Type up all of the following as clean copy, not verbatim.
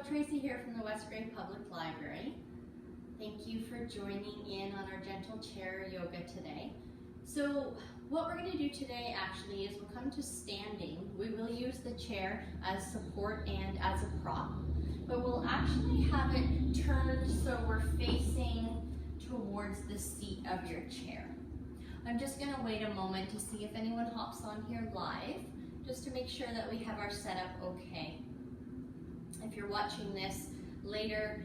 Tracy here from the Westgrade Public Library. Thank you for joining in on our gentle chair yoga today. So what we're going to do today actually is we'll come to standing. We will use the chair as support and as a prop, but we'll actually have it turned so we're facing towards the seat of your chair. I'm just going to wait a moment to see if anyone hops on here live, just to make sure that we have our setup okay. If you're watching this later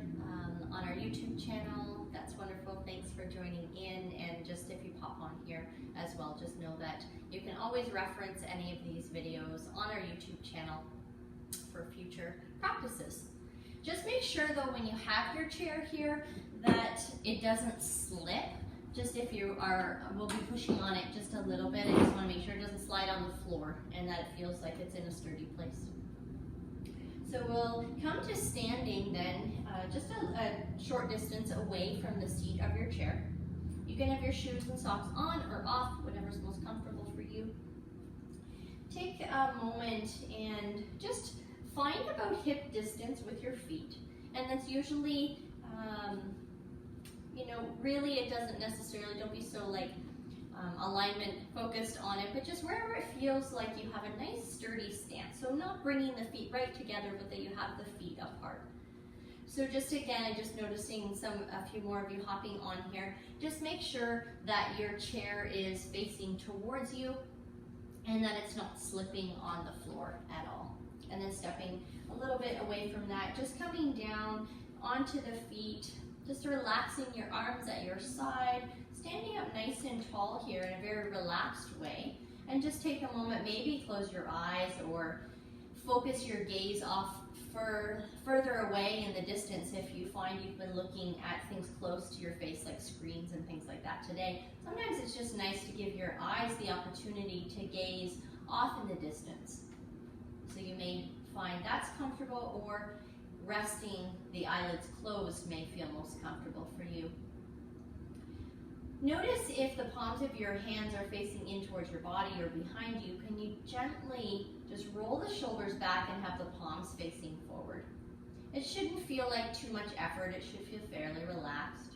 on our YouTube channel, that's wonderful. Thanks for joining in. And just if you pop on here as well, just know that you can always reference any of these videos on our YouTube channel for future practices. Just make sure though when you have your chair here that it doesn't slip. Just if you are, we'll be pushing on it just a little bit. I just want to make sure it doesn't slide on the floor and that it feels like it's in a sturdy place. So we'll come to standing then, just a short distance away from the seat of your chair. You can have your shoes and socks on or off, whatever's most comfortable for you. Take a moment and just find about hip distance with your feet. And that's usually, really it doesn't necessarily, don't be so like alignment focused on it, but just wherever it feels like you have a nice sturdy stance. So not bringing the feet right together, but that you have the feet apart. So just again, just noticing a few more of you hopping on here. Just make sure that your chair is facing towards you and that it's not slipping on the floor at all. And then stepping a little bit away from that, just coming down onto the feet, just relaxing your arms at your side, standing up nice and tall here in a very relaxed way. And just take a moment, maybe close your eyes or focus your gaze off further away in the distance if you find you've been looking at things close to your face like screens and things like that today. Sometimes it's just nice to give your eyes the opportunity to gaze off in the distance. So you may find that's comfortable, or resting the eyelids closed may feel most comfortable for you. Notice if the palms of your hands are facing in towards your body or behind you, can you gently just roll the shoulders back and have the palms facing forward. It shouldn't feel like too much effort, it should feel fairly relaxed.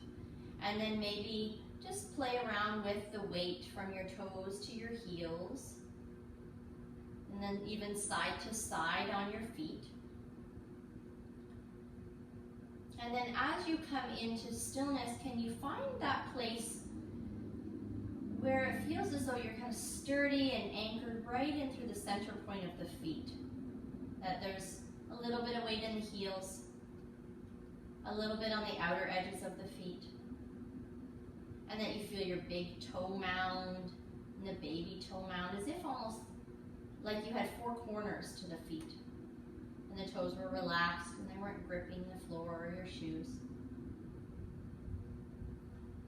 And then maybe just play around with the weight from your toes to your heels, and then even side to side on your feet. And then as you come into stillness, can you find that place where it feels as though you're kind of sturdy and anchored right in through the center point of the feet? That there's a little bit of weight in the heels, a little bit on the outer edges of the feet, and that you feel your big toe mound and the baby toe mound, as if almost like you had four corners to the feet. And the toes were relaxed and they weren't gripping the floor or your shoes.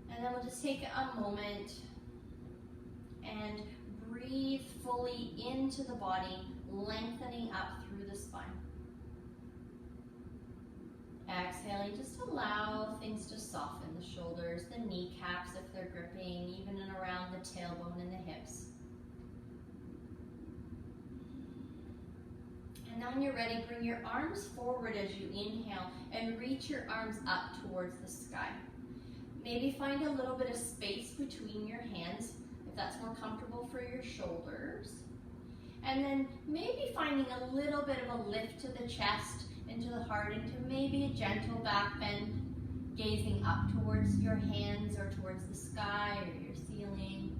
And then we'll just take a moment and breathe fully into the body, lengthening up through the spine. Exhaling, just allow things to soften the shoulders, the kneecaps if they're gripping, even and around the tailbone and the hips. And now when you're ready, bring your arms forward as you inhale and reach your arms up towards the sky. Maybe find a little bit of space between your hands if that's more comfortable for your shoulders. And then maybe finding a little bit of a lift to the chest, into the heart, into maybe a gentle back bend, gazing up towards your hands or towards the sky or your ceiling.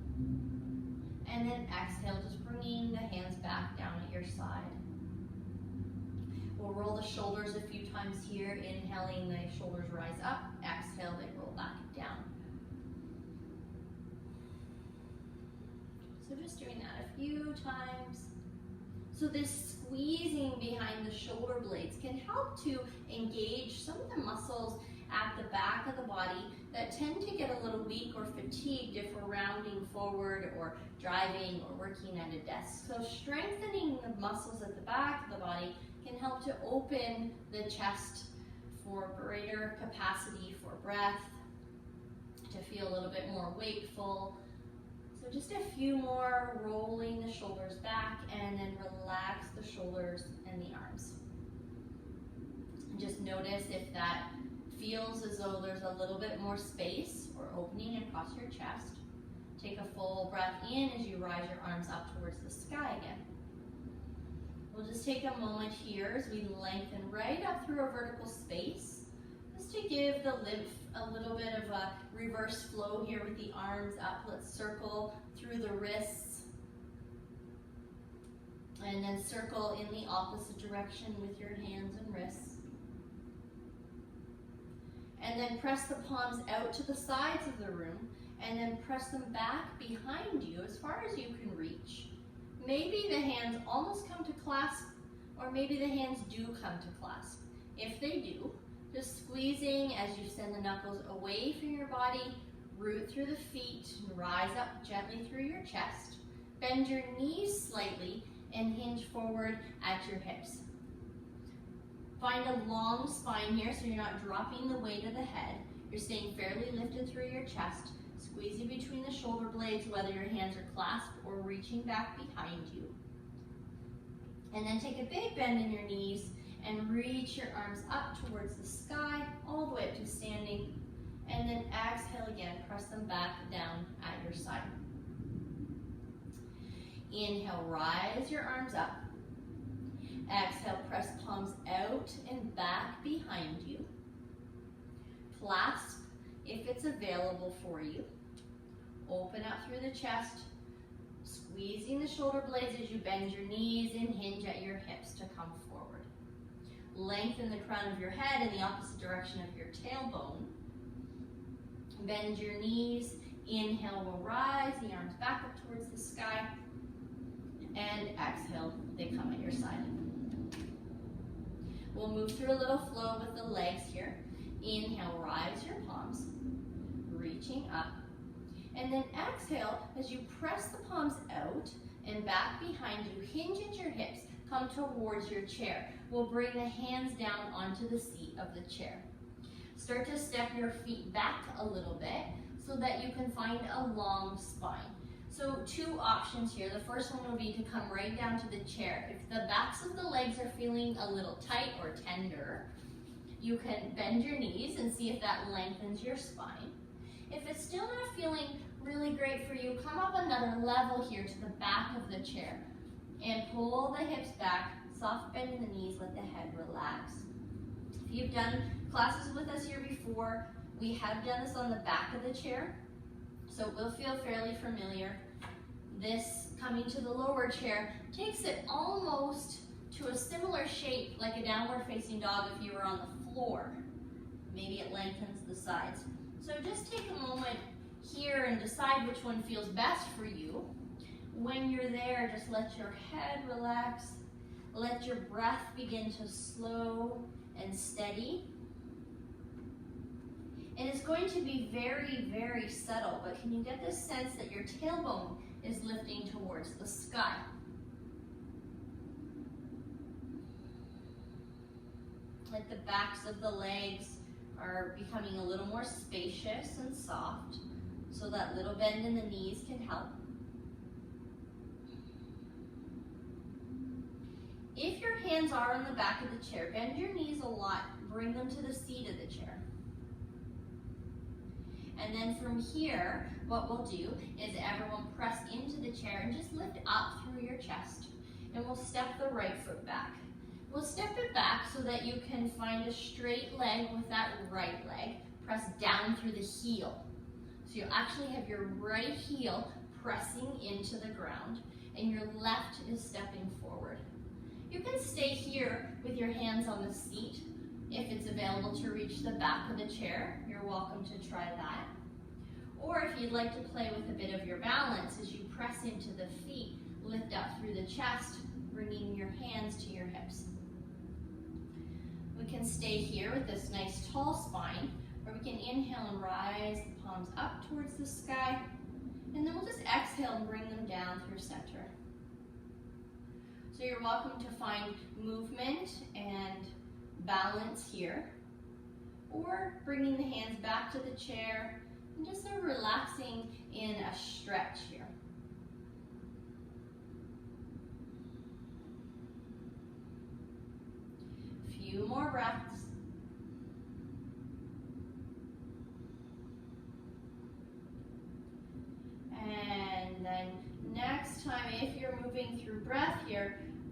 And then exhale, just bringing the hands back down at your side. We'll roll the shoulders a few times here, inhaling the shoulders rise up, exhale they roll back down. So just doing that a few times. So this squeezing behind the shoulder blades can help to engage some of the muscles at the back of the body that tend to get a little weak or fatigued if we're rounding forward or driving or working at a desk. So strengthening the muscles at the back of the body can help to open the chest for greater capacity for breath, to feel a little bit more wakeful. So just a few more, rolling the shoulders back and then relax the shoulders and the arms. And just notice if that feels as though there's a little bit more space or opening across your chest. Take a full breath in as you rise your arms up towards the sky again. We'll just take a moment here as we lengthen right up through a vertical space, just to give the lymph a little bit of a reverse flow here with the arms up. Let's circle through the wrists, and then circle in the opposite direction with your hands and wrists. And then press the palms out to the sides of the room, and then press them back behind you as far as you can reach. Maybe the hands almost come to clasp, or maybe the hands do come to clasp. If they do, just squeezing as you send the knuckles away from your body, root through the feet, and rise up gently through your chest. Bend your knees slightly and hinge forward at your hips. Find a long spine here so you're not dropping the weight of the head. You're staying fairly lifted through your chest, squeezing between the shoulder blades, whether your hands are clasped or reaching back behind you. And then take a big bend in your knees and reach your arms up towards the sky, all the way up to standing. And then exhale again, press them back down at your side. Inhale, rise your arms up. Exhale, press palms out and back behind you. Clasp if it's available for you. Open out through the chest, squeezing the shoulder blades as you bend your knees and hinge at your hips to come forward. Lengthen the crown of your head in the opposite direction of your tailbone. Bend your knees. Inhale, will rise the arms back up towards the sky. And exhale, they come at your side. We'll move through a little flow with the legs here. Inhale, rise your palms, reaching up. And then exhale, as you press the palms out and back behind you, hinge at your hips, come towards your chair. We'll bring the hands down onto the seat of the chair. Start to step your feet back a little bit so that you can find a long spine. So two options here. The first one will be to come right down to the chair. If the backs of the legs are feeling a little tight or tender, you can bend your knees and see if that lengthens your spine. If it's still not feeling really great for you, come up another level here to the back of the chair and pull the hips back, soft bend in the knees, let the head relax. If you've done classes with us here before, we have done this on the back of the chair, so it will feel fairly familiar. This coming to the lower chair takes it almost to a similar shape like a downward facing dog if you were on the floor. Maybe it lengthens the sides. So just take a moment here and decide which one feels best for you. When you're there, just let your head relax. Let your breath begin to slow and steady. And it's going to be very, very subtle, but can you get this sense that your tailbone is lifting towards the sky? Like the backs of the legs are becoming a little more spacious and soft, so that little bend in the knees can help. If your hands are on the back of the chair, bend your knees a lot, bring them to the seat of the chair. And then from here, what we'll do is everyone press into the chair and just lift up through your chest. And we'll step the right foot back. We'll step it back so that you can find a straight leg with that right leg. Press down through the heel. So you'll actually have your right heel pressing into the ground and your left is stepping forward. You can stay here with your hands on the seat. If it's available to reach the back of the chair, you're welcome to try that. Or if you'd like to play with a bit of your balance as you press into the feet, lift up through the chest, bringing your hands to your hips. We can stay here with this nice tall spine, or we can inhale and rise the palms up towards the sky, and then we'll just exhale and bring them down through center. So you're welcome to find movement and balance here, or bringing the hands back to the chair and just sort of relaxing in a stretch here. Few more breaths.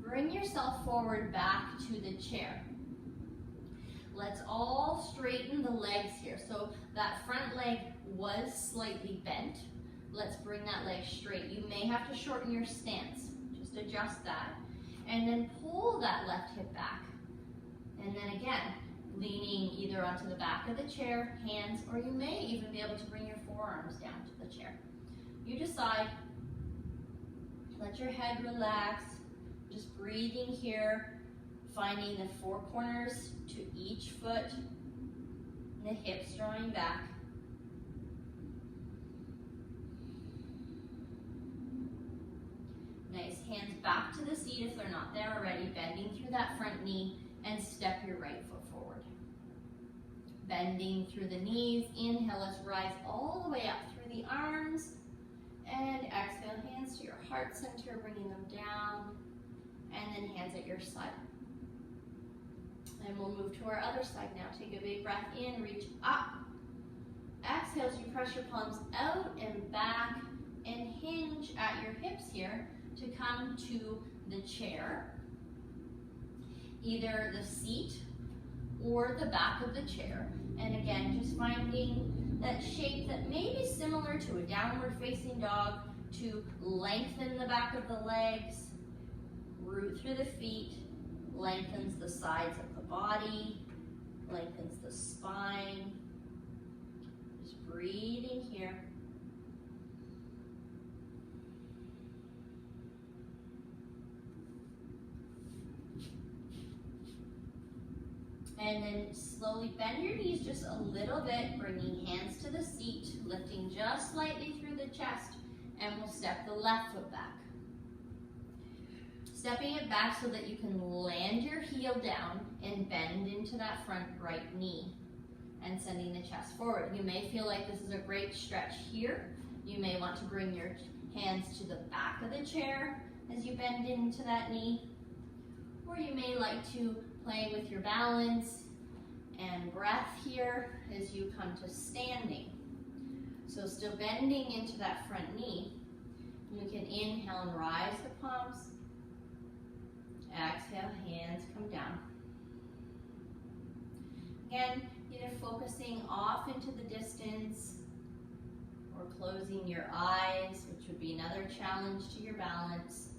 bring yourself forward back to the chair. Let's all straighten the legs here. So that front leg was slightly bent. Let's bring that leg straight. You may have to shorten your stance. Just adjust that. And then pull that left hip back. And then again, leaning either onto the back of the chair, hands, or you may even be able to bring your forearms down to the chair. You decide. Let your head relax. Just breathing here, finding the four corners to each foot, and the hips drawing back. Nice, hands back to the seat if they're not there already, bending through that front knee, and step your right foot forward. Bending through the knees, inhale, let's rise all the way up through the arms, and exhale, hands to your heart center, bringing them down, and then hands at your side. And we'll move to our other side now. Take a big breath in, reach up. Exhale as you press your palms out and back, and hinge at your hips here to come to the chair. Either the seat or the back of the chair. And again, just finding that shape that may be similar to a downward facing dog, to lengthen the back of the legs, root through the feet, lengthens the sides of the body, lengthens the spine. Just breathing here. And then slowly bend your knees just a little bit, bringing hands to the seat, lifting just slightly through the chest, and we'll step the left foot back. Stepping it back so that you can land your heel down and bend into that front right knee and sending the chest forward. You may feel like this is a great stretch here. You may want to bring your hands to the back of the chair as you bend into that knee, or you may like to play with your balance and breath here as you come to standing. So still bending into that front knee. You can inhale and rise the palms. Exhale, hands come down. Again, either focusing off into the distance or closing your eyes, which would be another challenge to your balance.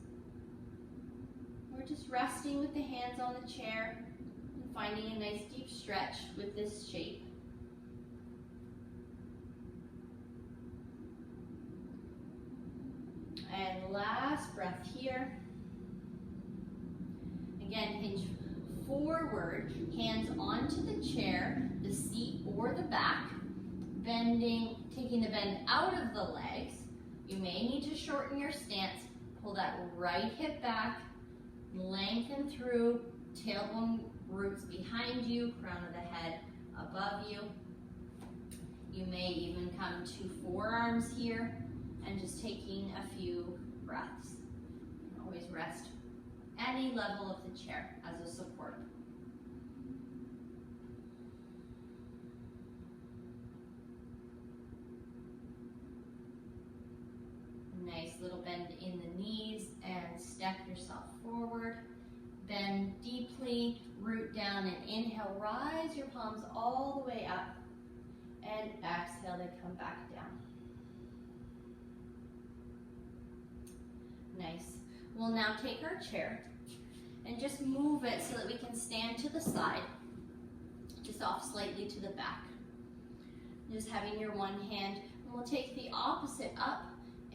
Or just resting with the hands on the chair and finding a nice deep stretch with this shape. And last breath here. Again, hinge forward, hands onto the chair, the seat or the back, bending, taking the bend out of the legs. You may need to shorten your stance. Pull that right hip back, lengthen through, tailbone roots behind you, crown of the head above you. You may even come to forearms here and just taking a few breaths. You can always rest any level of the chair as a support. Nice little bend in the knees and step yourself forward. Bend deeply, root down and inhale, rise your palms all the way up. And exhale, they come back down. Nice. We'll now take our chair and just move it so that we can stand to the side, just off slightly to the back. Just having your one hand, and we'll take the opposite up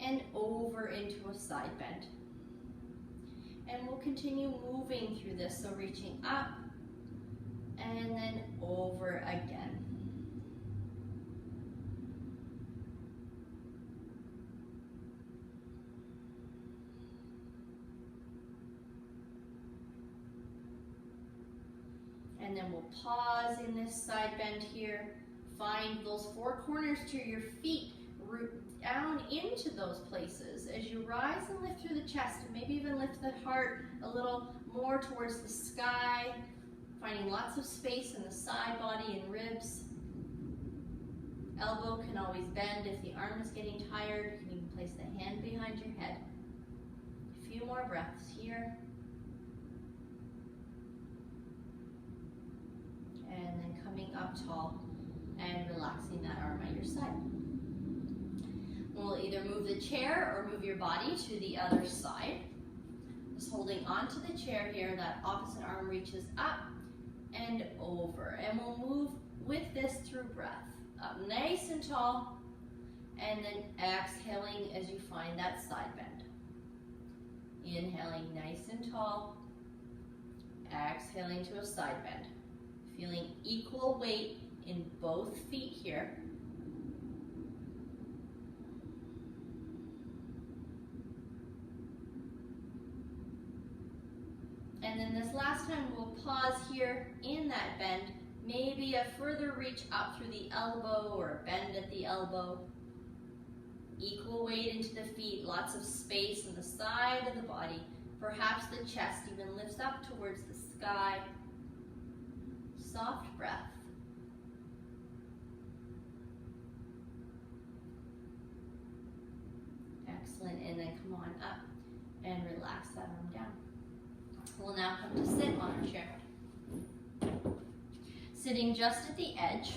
and over into a side bend. And we'll continue moving through this, so reaching up and then over again. And then we'll pause in this side bend here. Find those four corners to your feet. Root down into those places as you rise and lift through the chest, and maybe even lift the heart a little more towards the sky. Finding lots of space in the side body and ribs. Elbow can always bend if the arm is getting tired. You can even place the hand behind your head. A few more breaths here. up tall and relaxing that arm at your side. We'll either move the chair or move your body to the other side. Just holding onto the chair here, that opposite arm reaches up and over. And we'll move with this through breath. Up nice and tall, and then exhaling as you find that side bend. Inhaling nice and tall, exhaling to a side bend. Feeling equal weight in both feet here. And then this last time we'll pause here in that bend, maybe a further reach up through the elbow or a bend at the elbow. Equal weight into the feet, lots of space on the side of the body. Perhaps the chest even lifts up towards the sky. Soft breath. Excellent, and then come on up and relax that arm down. We'll now come to sit on our chair. Sitting just at the edge,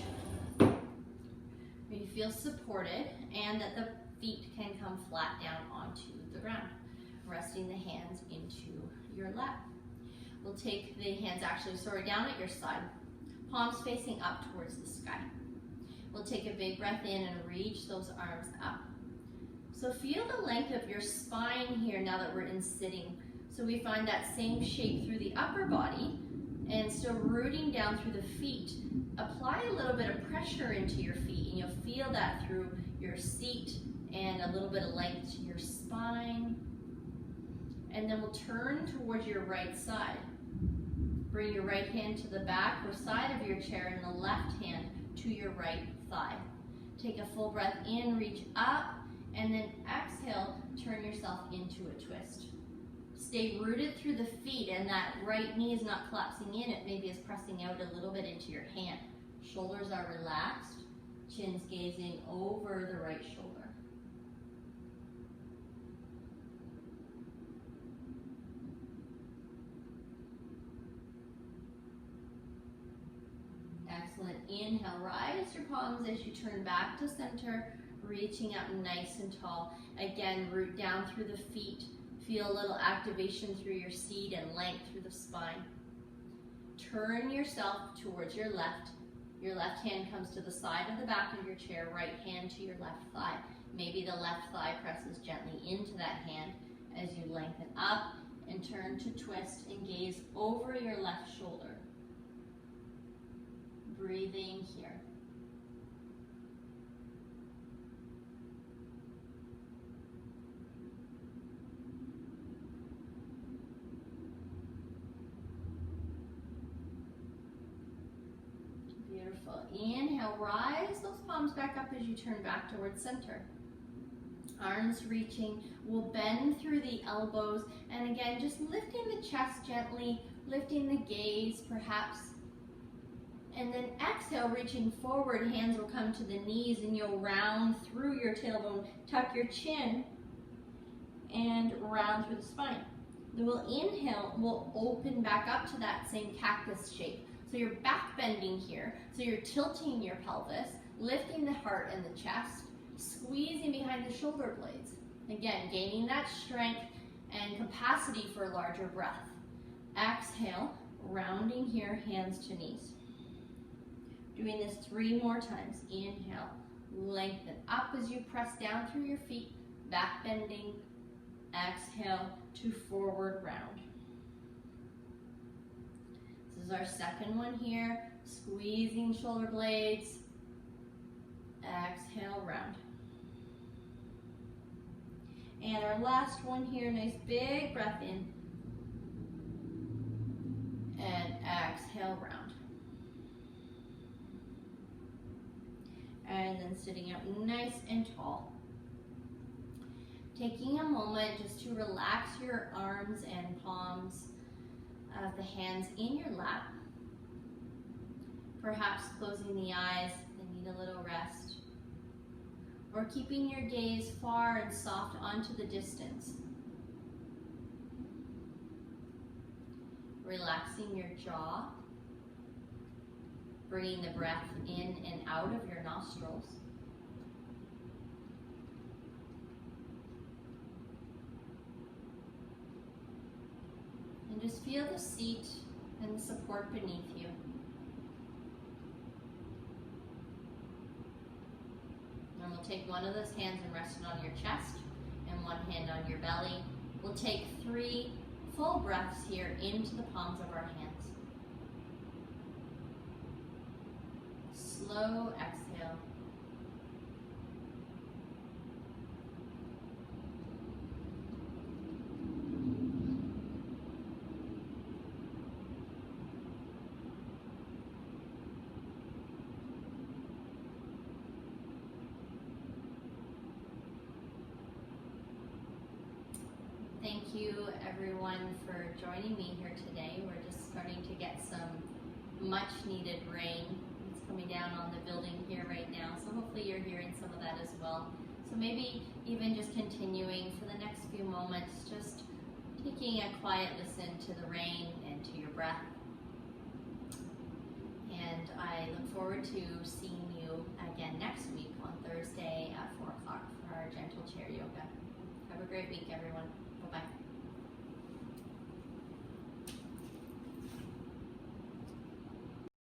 you feel supported and that the feet can come flat down onto the ground, resting the hands into your lap. We'll take the hands down at your side, palms facing up towards the sky. We'll take a big breath in and reach those arms up. So feel the length of your spine here now that we're in sitting. So we find that same shape through the upper body and still rooting down through the feet. Apply a little bit of pressure into your feet and you'll feel that through your seat and a little bit of length to your spine. And then we'll turn towards your right side. Bring your right hand to the back or side of your chair and the left hand to your right thigh. Take a full breath in, reach up, and then exhale, turn yourself into a twist. Stay rooted through the feet and that right knee is not collapsing in, it maybe is pressing out a little bit into your hand. Shoulders are relaxed, chin's gazing over the right shoulder. Excellent. Inhale, rise your palms as you turn back to center, reaching up nice and tall. Again, root down through the feet. Feel a little activation through your seat and length through the spine. Turn yourself towards your left. Your left hand comes to the side of the back of your chair, right hand to your left thigh. Maybe the left thigh presses gently into that hand as you lengthen up and turn to twist and gaze over your left shoulder. Breathing here. Beautiful. Inhale, rise those palms back up as you turn back towards center. Arms reaching, we'll bend through the elbows, and again, just lifting the chest gently, lifting the gaze perhaps. And then exhale, reaching forward, hands will come to the knees and you'll round through your tailbone, tuck your chin, and round through the spine. Then we'll inhale, we'll open back up to that same cactus shape. So you're back bending here, so you're tilting your pelvis, lifting the heart and the chest, squeezing behind the shoulder blades. Again, gaining that strength and capacity for a larger breath. Exhale, rounding here, hands to knees. Doing this 3 more times. Inhale, lengthen up as you press down through your feet, back bending. Exhale to forward round. This is our second one here, squeezing shoulder blades. Exhale, round. And our last one here, nice big breath in. And exhale, round. And then sitting up nice and tall. Taking a moment just to relax your arms and palms of the hands in your lap. Perhaps closing the eyes if they need a little rest. Or keeping your gaze far and soft onto the distance. Relaxing your jaw. bringing the breath in and out of your nostrils. And just feel the seat and the support beneath you. And we'll take one of those hands and rest it on your chest, and one hand on your belly. We'll take 3 full breaths here into the palms of our hands. Slow exhale. Thank you everyone for joining me here today. We're just starting to get some much needed rain. It's coming down on the building here right now, so hopefully you're hearing some of that as well. So maybe even just continuing for the next few moments, just taking a quiet listen to the rain and to your breath. And I look forward to seeing you again next week on Thursday at 4 o'clock for our gentle chair yoga. Have a great week, everyone.